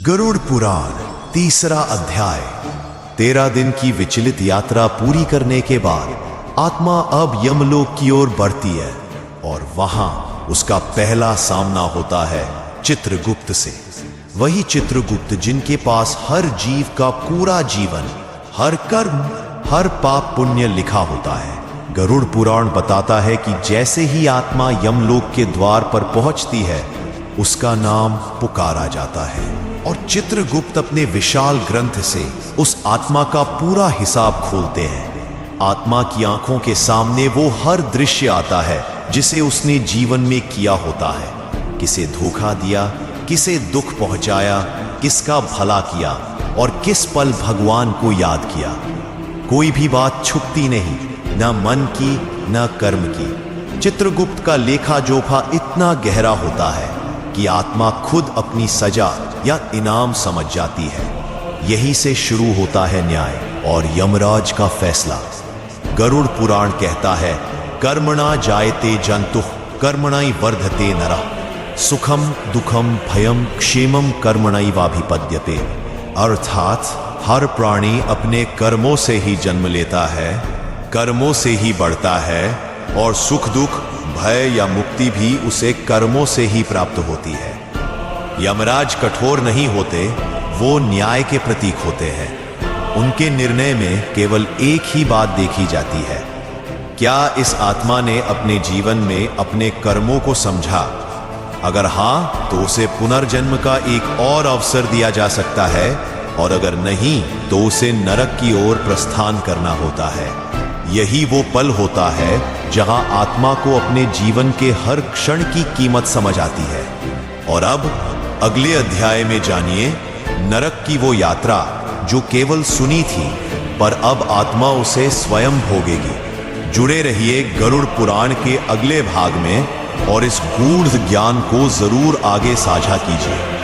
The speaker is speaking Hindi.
गरुड़ पुराण तीसरा अध्याय। 13 दिन की विचलित यात्रा पूरी करने के बाद आत्मा अब यमलोक की ओर बढ़ती है और वहां उसका पहला सामना होता है चित्रगुप्त से। वही चित्रगुप्त जिनके पास हर जीव का पूरा जीवन, हर कर्म, हर पाप पुण्य लिखा होता है। गरुड़ पुराण बताता है कि जैसे ही आत्मा यमलोक के द्वार पर पहुंचती है, उसका नाम पुकारा जाता है और चित्रगुप्त अपने विशाल ग्रंथ से उस आत्मा का पूरा हिसाब खोलते हैं। आत्मा की आंखों के सामने वो हर दृश्य आता है जिसे उसने जीवन में किया होता है। किसे धोखा दिया, किसे दुख पहुंचाया, किसका भला किया और किस पल भगवान को याद किया। कोई भी बात छुपती नहीं, न मन की न कर्म की। चित्रगुप्त का लेखा जोखा इतना गहरा होता है कि आत्मा खुद अपनी सजा या इनाम समझ जाती है। यही से शुरू होता है न्याय और यमराज का फैसला। गरुड़ पुराण कहता है, कर्मणा जायते जंतुः कर्मणैव वर्धते नरः सुखम दुखम भयम क्षेमम कर्मणैवाभिपद्यते। अर्थात हर प्राणी अपने कर्मों से ही जन्म लेता है, कर्मों से ही बढ़ता है और सुख दुख, भय या मुक्ति भी उसे कर्मों से ही प्राप्त होती है। यमराज कठोर नहीं होते, वो न्याय के प्रतीक होते हैं। उनके निर्णय में केवल एक ही बात देखी जाती है, क्या इस आत्मा ने अपने जीवन में अपने कर्मों को समझा। अगर हाँ, तो उसे पुनर्जन्म का एक और अवसर दिया जा सकता है और अगर नहीं, तो उसे नरक की ओर प्रस्थान करना होता है। यही वो पल होता है जहां आत्मा को अपने जीवन के हर क्षण की कीमत समझ आती है। और अब अगले अध्याय में जानिए नरक की वो यात्रा जो केवल सुनी थी, पर अब आत्मा उसे स्वयं भोगेगी। जुड़े रहिए गरुड़ पुराण के अगले भाग में और इस गूढ़ ज्ञान को जरूर आगे साझा कीजिए।